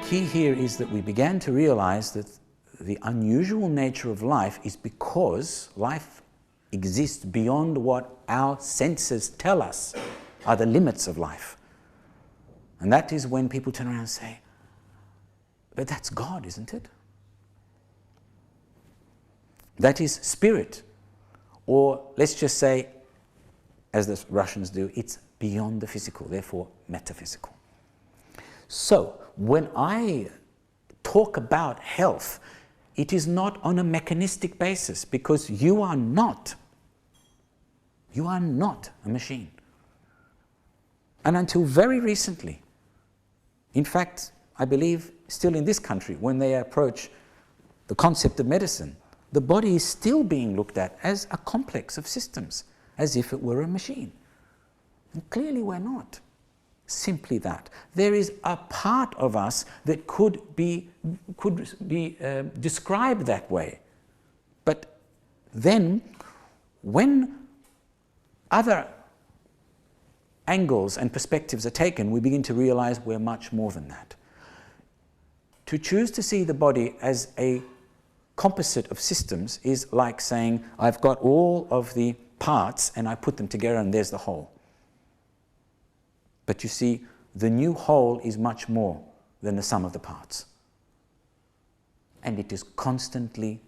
key here is that we began to realize that the unusual nature of life is because life exists beyond what our senses tell us are the limits of life. And that is when people turn around and say, but that's God, isn't it? That is spirit. Or let's just say, as the Russians do, it's beyond the physical, therefore metaphysical. So when I talk about health, it is not on a mechanistic basis, because you are not a machine. And until very recently, in fact, I believe still in this country, when they approach the concept of medicine, the body is still being looked at as a complex of systems, as if it were a machine. And clearly we're not. Simply that. There is a part of us that could be described that way. But then, when other angles and perspectives are taken, we begin to realize we're much more than that. To choose to see the body as a composite of systems is like saying, I've got all of the parts and I put them together and there's the whole. But you see, the new whole is much more than the sum of the parts. And it is constantly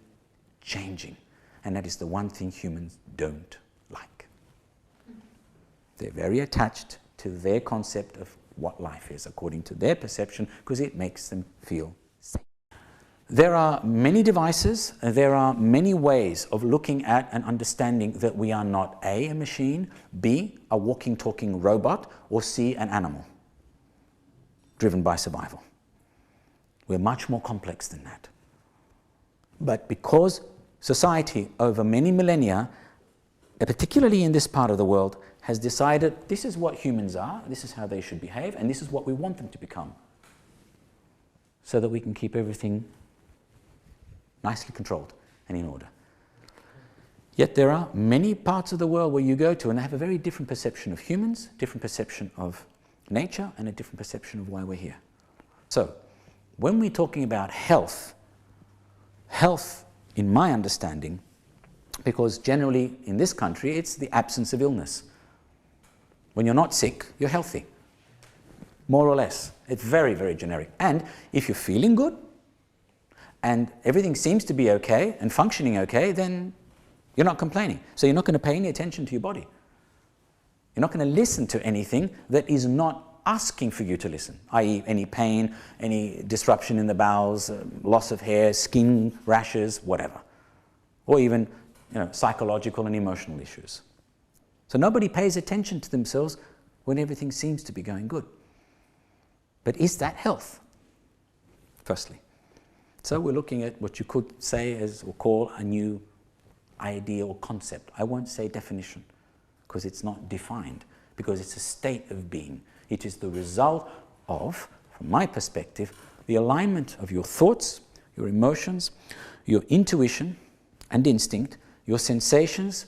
changing. And that is the one thing humans don't like. They're very attached to their concept of what life is, according to their perception, because it makes them feel safe. There are many devices, there are many ways of looking at and understanding that we are not A, machine, B, a walking, talking robot, or C, an animal driven by survival. We're much more complex than that. But because society over many millennia, particularly in this part of the world, has decided this is what humans are, this is how they should behave, and this is what we want them to become, so that we can keep everything nicely controlled and in order. Yet there are many parts of the world where you go to and they have a very different perception of humans, different perception of nature, and a different perception of why we're here. So, when we're talking about health, in my understanding, because generally in this country it's the absence of illness. When you're not sick, you're healthy, more or less. It's very, very generic. And if you're feeling good, and everything seems to be okay and functioning okay, then you're not complaining. So you're not going to pay any attention to your body. You're not going to listen to anything that is not asking for you to listen, i.e. any pain, any disruption in the bowels, loss of hair, skin rashes, whatever. Or even psychological and emotional issues. So nobody pays attention to themselves when everything seems to be going good. But is that health? Firstly. So we're looking at what you could say as, or call, a new idea or concept. I won't say definition, because it's not defined, because it's a state of being. It is the result of, from my perspective, the alignment of your thoughts, your emotions, your intuition and instinct, your sensations,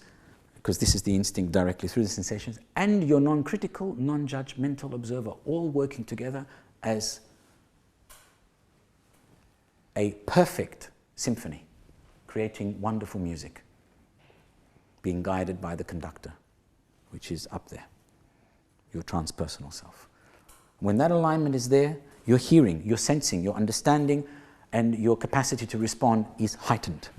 because this is the instinct directly through the sensations, and your non-critical, non-judgmental observer, all working together as a perfect symphony, creating wonderful music, being guided by the conductor, which is up there, your transpersonal self. When that alignment is there, your hearing, your sensing, your understanding, and your capacity to respond is heightened.